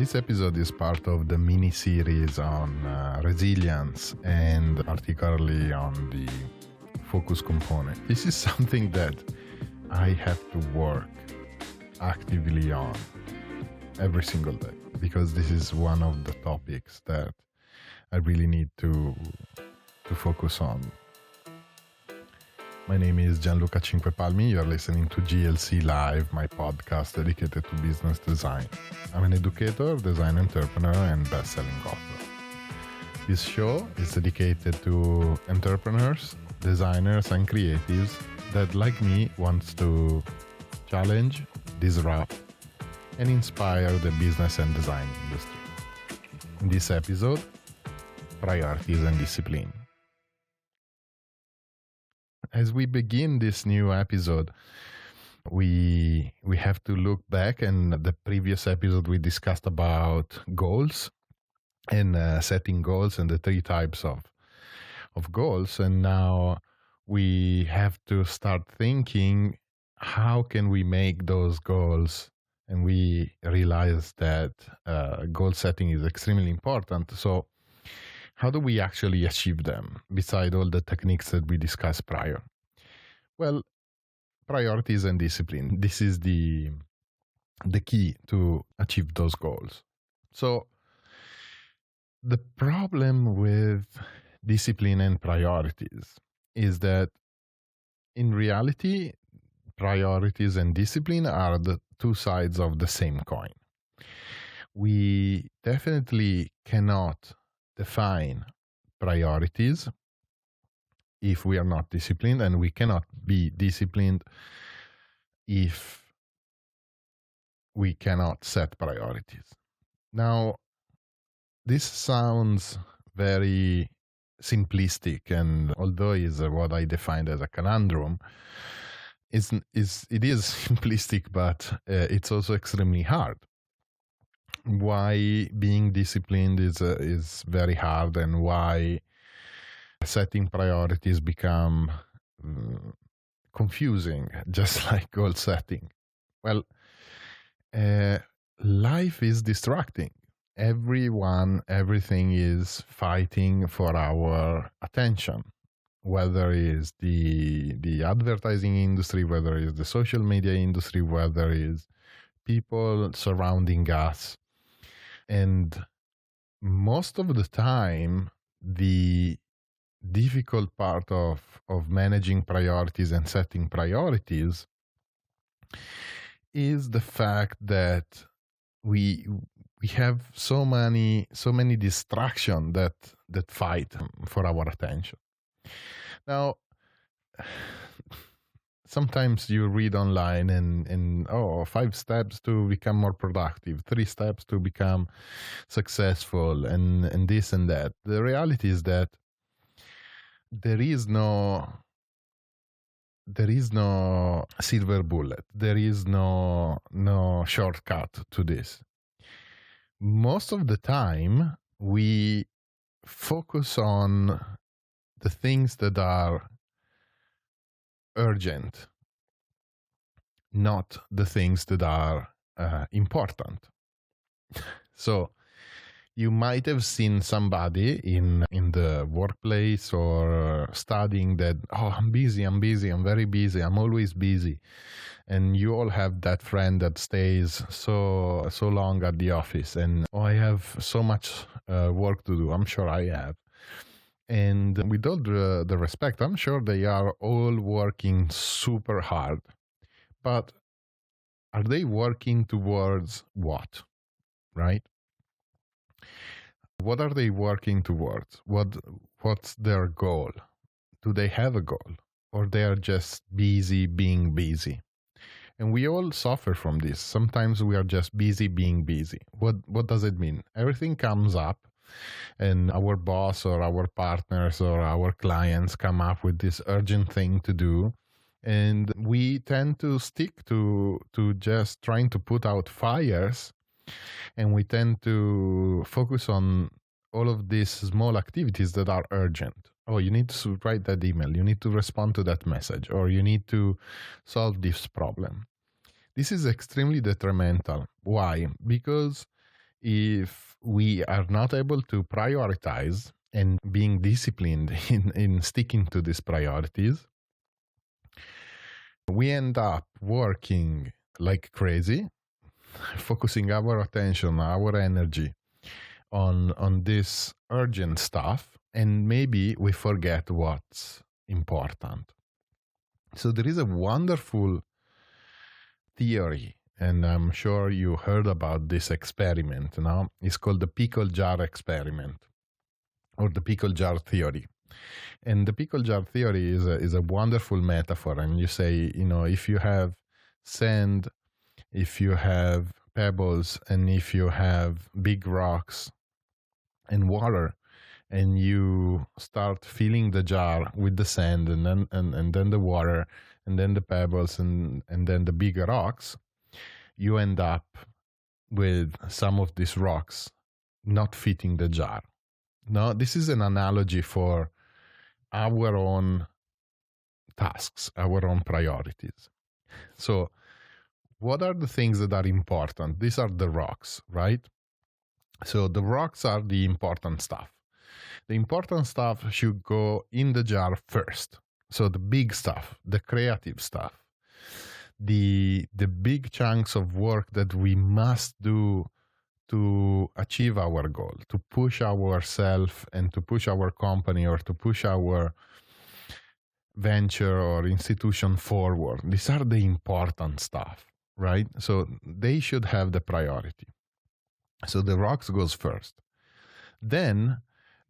This episode is part of the mini-series on resilience and particularly on the focus component. This is something that I have to work actively on every single day because this is one of the topics that I really need to focus on. My name is Gianluca Cinquepalmi. You're listening to GLC Live, my podcast dedicated to business design. I'm an educator, design entrepreneur, and best-selling author. This show is dedicated to entrepreneurs, designers, and creatives that, like me, wants to challenge, disrupt, and inspire the business and design industry. In this episode, priorities and discipline. As we begin this new episode, we have to look back, and the previous episode we discussed about goals and setting goals and the three types of goals. And now we have to start thinking, how can we make those goals? And we realize that goal setting is extremely important. So how do we actually achieve them, beside all the techniques that we discussed prior? Well, priorities and discipline. This is the key to achieve those goals. So the problem with discipline and priorities is that in reality, priorities and discipline are the two sides of the same coin. We definitely cannot define priorities if we are not disciplined, and we cannot be disciplined if we cannot set priorities. Now, this sounds very simplistic, and although it is what I defined as a conundrum, it is simplistic, but it's also extremely hard. Why being disciplined is very hard, and why setting priorities become confusing, just like goal setting. Well, life is distracting. Everything is fighting for our attention, whether it's the advertising industry, whether it's the social media industry, whether it's people surrounding us. And most of the time, the difficult part of managing priorities and setting priorities is the fact that we have so many distractions that fight for our attention. Now, sometimes you read online and 5 steps to become more productive, 3 steps to become successful, and this and that. The reality is that there is no silver bullet. There is no shortcut to this. Most of the time, we focus on the things that are urgent, not the things that are important. So you might have seen somebody in the workplace or studying that, I'm busy, I'm very busy, I'm always busy. And you all have that friend that stays so long at the office, and I have so much work to do. I'm sure I have. And with all the respect, I'm sure they are all working super hard. But are they working towards what? Right? What are they working towards? What's their goal? Do they have a goal? Or they are just busy being busy? And we all suffer from this. Sometimes we are just busy being busy. What does it mean? Everything comes up, and our boss or our partners or our clients come up with this urgent thing to do, and we tend to stick to just trying to put out fires, and we tend to focus on all of these small activities that are urgent. Oh, you need to write that email, you need to respond to that message, or you need to solve this problem. This is extremely detrimental. Why? Because if we are not able to prioritize and being disciplined in sticking to these priorities, we end up working like crazy, focusing our attention, our energy on this urgent stuff, and maybe we forget what's important. So there is a wonderful theory, and I'm sure you heard about this experiment. Now it's called the pickle jar experiment, or the pickle jar theory. And the pickle jar theory is a wonderful metaphor. And you say, if you have sand, if you have pebbles, and if you have big rocks and water, and you start filling the jar with the sand and then the water and then the pebbles and then the bigger rocks, you end up with some of these rocks not fitting the jar. Now, this is an analogy for our own tasks, our own priorities. So what are the things that are important? These are the rocks, right? So the rocks are the important stuff. The important stuff should go in the jar first. So the big stuff, the creative stuff, the big chunks of work that we must do to achieve our goal, to push ourselves and to push our company or to push our venture or institution forward. These are the important stuff, right? So they should have the priority. So the rocks goes first. Then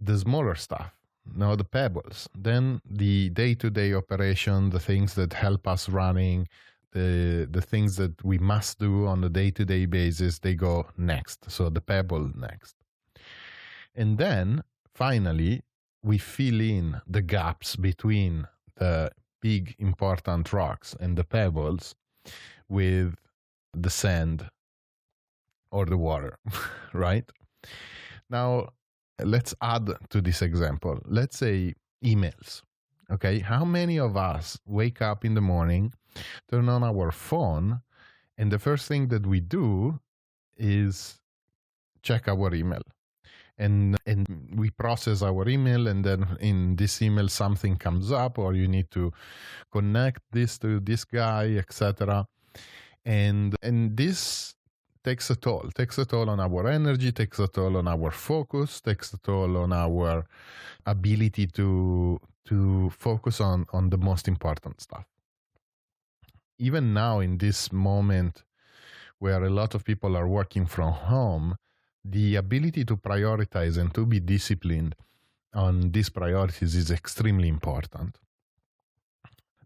the smaller stuff, now the pebbles, then the day-to-day operation, the things that help us running, the things that we must do on a day-to-day basis, they go next. So the pebble next. And then finally, we fill in the gaps between the big important rocks and the pebbles with the sand or the water, right? Now, let's add to this example. Let's say emails. Okay, how many of us wake up in the morning, turn on our phone, and the first thing that we do is check our email? And we process our email, and then in this email something comes up, or you need to connect this to this guy, etc. And this takes a toll on our energy, takes a toll on our focus, takes a toll on our ability to focus on the most important stuff. Even now, in this moment where a lot of people are working from home, the ability to prioritize and to be disciplined on these priorities is extremely important.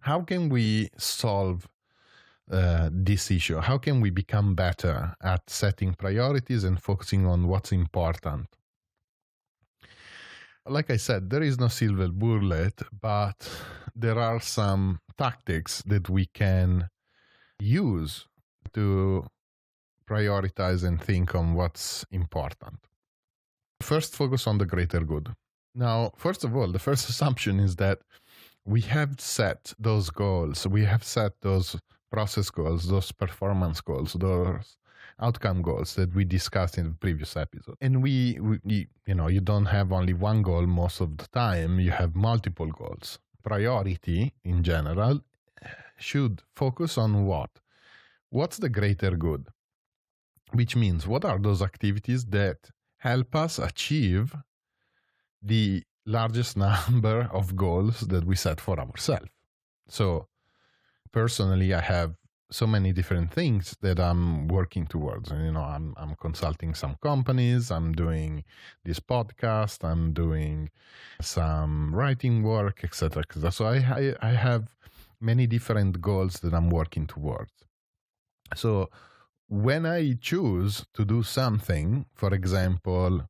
How can we solve this issue? How can we become better at setting priorities and focusing on what's important? Like I said, there is no silver bullet, but there are some tactics that we can use to prioritize and think on what's important. First, focus on the greater good. Now, first of all, the first assumption is that we have set those goals. We have set those process goals, those performance goals, those outcome goals that we discussed in the previous episode. And we you don't have only one goal most of the time. You have multiple goals. Priority, in general, should focus on what? What's the greater good? Which means, what are those activities that help us achieve the largest number of goals that we set for ourselves? So personally, I have so many different things that I'm working towards. And, I'm consulting some companies, I'm doing this podcast, I'm doing some writing work, etc. So I have many different goals that I'm working towards. So when I choose to do something, for example,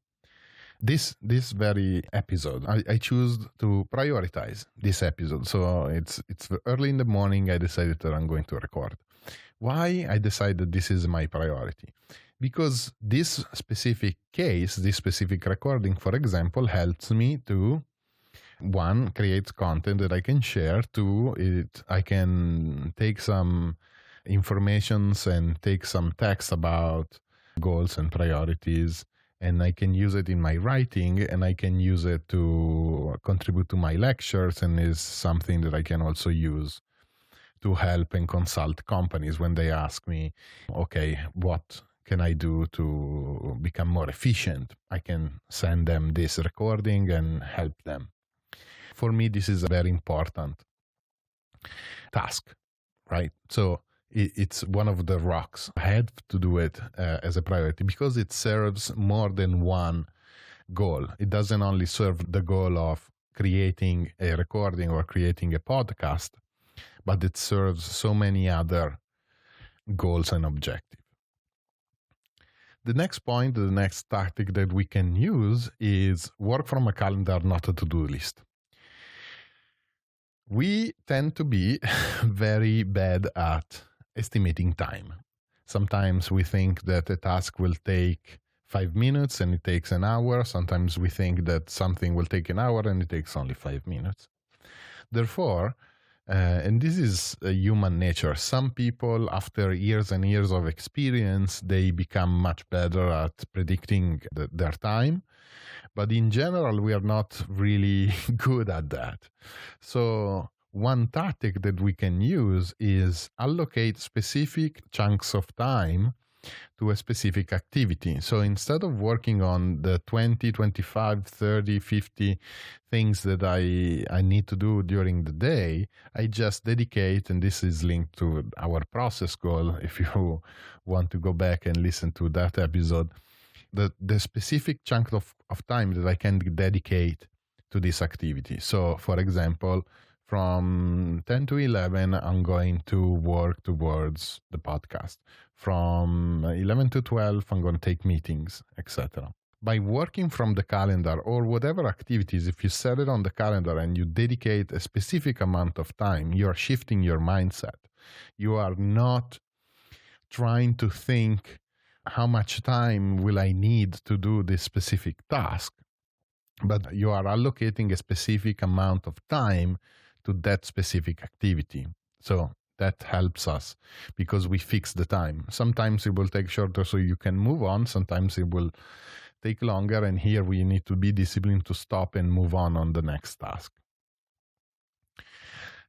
this very episode, I choose to prioritize this episode. So it's early in the morning. I decided that I'm going to record. Why I decided this is my priority? Because this specific case, this specific recording, for example, helps me to, one, create content that I can share. Two, I can take some informations and take some text about goals and priorities, and I can use it in my writing, and I can use it to contribute to my lectures, and is something that I can also use to help and consult companies when they ask me, okay, what can I do to become more efficient? I can send them this recording and help them. For me, this is a very important task, right? So it's one of the rocks. I had to do it as a priority because it serves more than one goal. It doesn't only serve the goal of creating a recording or creating a podcast, but it serves so many other goals and objectives. The next point, the next tactic that we can use is work from a calendar, not a to-do list. We tend to be very bad at estimating time. Sometimes we think that a task will take 5 minutes and it takes an hour. Sometimes we think that something will take an hour and it takes only 5 minutes. Therefore, and this is human nature. Some people, after years and years of experience, they become much better at predicting their time. But in general, we are not really good at that. So one tactic that we can use is allocate specific chunks of time to a specific activity. So instead of working on the 20, 25, 30, 50 things that I need to do during the day, I just dedicate, and this is linked to our process goal, if you want to go back and listen to that episode, the specific chunk of time that I can dedicate to this activity. So, for example, from 10 to 11, I'm going to work towards the podcast. From 11 to 12, I'm going to take meetings, etc. By working from the calendar or whatever activities, if you set it on the calendar and you dedicate a specific amount of time, you are shifting your mindset. You are not trying to think, how much time will I need to do this specific task? But you are allocating a specific amount of time to that specific activity. So that helps us because we fix the time. Sometimes it will take shorter so you can move on. Sometimes it will take longer. And here we need to be disciplined to stop and move on the next task.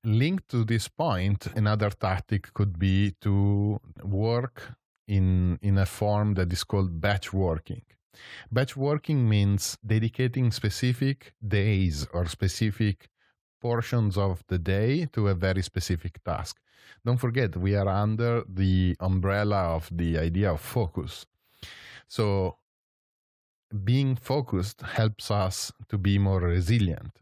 Linked to this point, another tactic could be to work in a form that is called batch working. Batch working means dedicating specific days or specific portions of the day to a very specific task. Don't forget, we are under the umbrella of the idea of focus. So being focused helps us to be more resilient.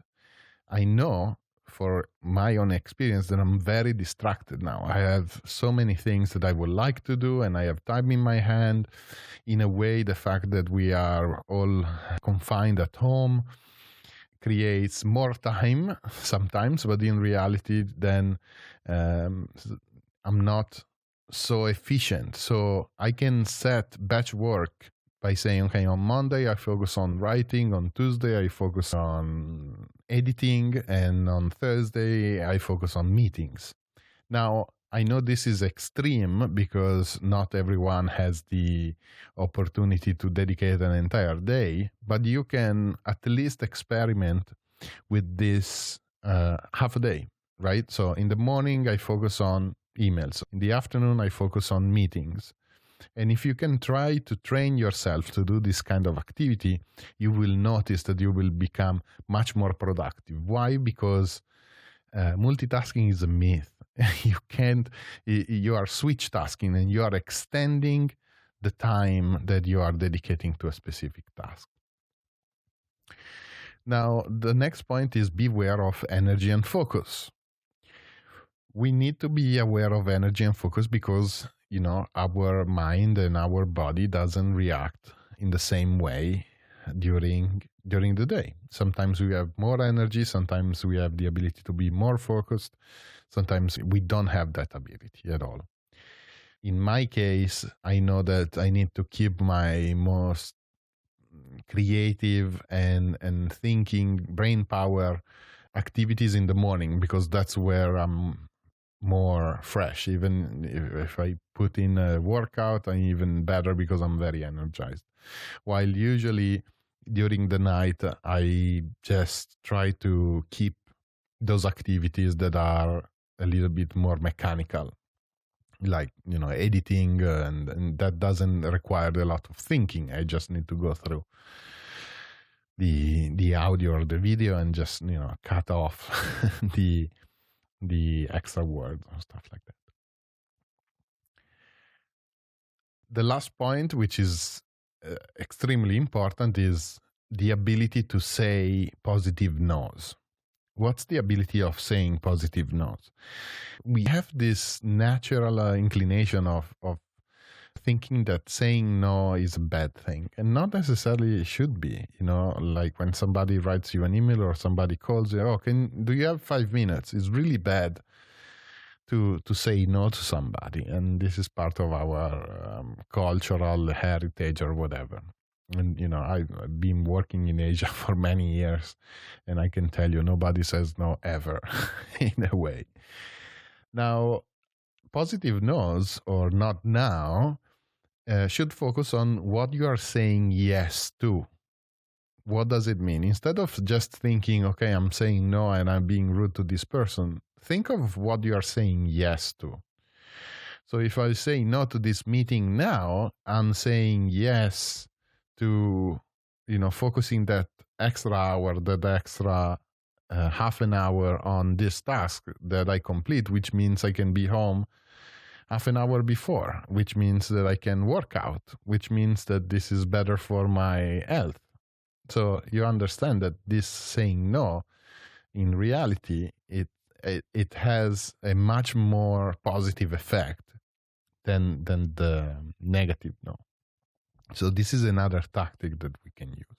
I know for my own experience that I'm very distracted now. I have so many things that I would like to do and I have time in my hand. In a way, the fact that we are all confined at home creates more time sometimes, but in reality, then I'm not so efficient. So I can set batch work by saying, okay, on Monday I focus on writing, on Tuesday I focus on editing, and on Thursday I focus on meetings. Now, I know this is extreme because not everyone has the opportunity to dedicate an entire day, but you can at least experiment with this half a day, right? So in the morning I focus on emails. In the afternoon I focus on meetings. And if you can try to train yourself to do this kind of activity, you will notice that you will become much more productive. Why? Because multitasking is a myth. You are switch tasking and you are extending the time that you are dedicating to a specific task. Now, the next point is beware of energy and focus. We need to be aware of energy and focus because our mind and our body doesn't react in the same way during the day. Sometimes we have more energy, sometimes we have the ability to be more focused, sometimes we don't have that ability at all. In my case, I know that I need to keep my most creative and thinking brain power activities in the morning because that's where I'm more fresh. Even if I put in a workout, I'm even better because I'm very energized. While usually during the night, I just try to keep those activities that are a little bit more mechanical, like, editing, and that doesn't require a lot of thinking. I just need to go through the audio or the video and just cut off the extra words or stuff like that. The last point, which is extremely important, is the ability to say positive no's. What's the ability of saying positive no's? We have this natural inclination of thinking that saying no is a bad thing, and not necessarily it should be. Like when somebody writes you an email or somebody calls you, do you have 5 minutes? It's really bad to say no to somebody, and this is part of our cultural heritage or whatever. And I've been working in Asia for many years, and I can tell you nobody says no ever in a way. Now, positive no's or not now should focus on what you are saying yes to. What does it mean? Instead of just thinking, okay, I'm saying no and I'm being rude to this person, think of what you are saying yes to. So if I say no to this meeting now, I'm saying yes to, focusing that extra hour, that extra half an hour on this task that I complete, which means I can be home half an hour before, which means that I can work out, which means that this is better for my health. So you understand that this saying no, in reality, it has a much more positive effect than the negative no. So this is another tactic that we can use.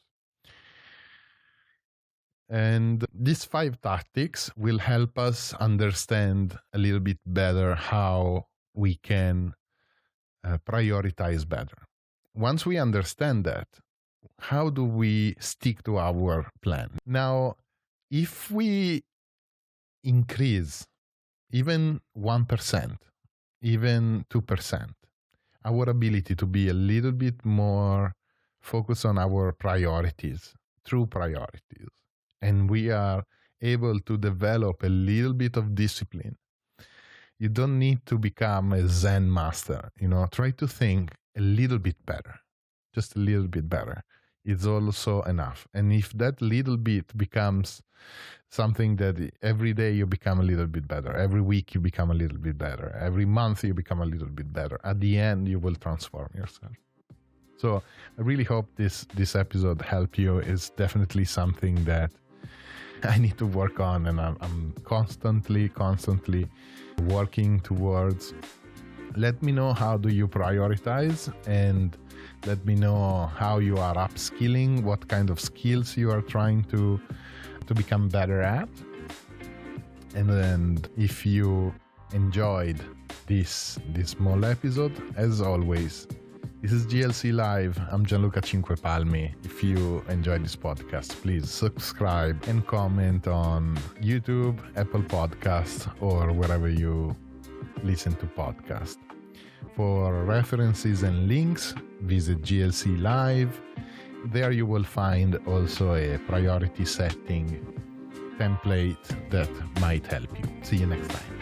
And these 5 tactics will help us understand a little bit better how we can prioritize better. Once we understand that, how do we stick to our plan? Now, if we increase even 1%, even 2%, our ability to be a little bit more focused on our priorities, true priorities, and we are able to develop a little bit of discipline, you don't need to become a Zen master. Try to think a little bit better, just a little bit better. It's also enough. And if that little bit becomes something that every day you become a little bit better, every week you become a little bit better, every month you become a little bit better, at the end you will transform yourself. So I really hope this episode helped you. It's definitely something that I need to work on, and I'm constantly working towards. Let me know how do you prioritize, and let me know how you are upskilling, what kind of skills you are trying to become better at. And then if you enjoyed this small episode, as always, this is GLC Live. I'm Gianluca Cinquepalmi. If you enjoyed this podcast, please subscribe and comment on YouTube, Apple Podcasts, or wherever you listen to podcasts. For references and links, visit GLC Live. There you will find also a priority setting template that might help you. See you next time.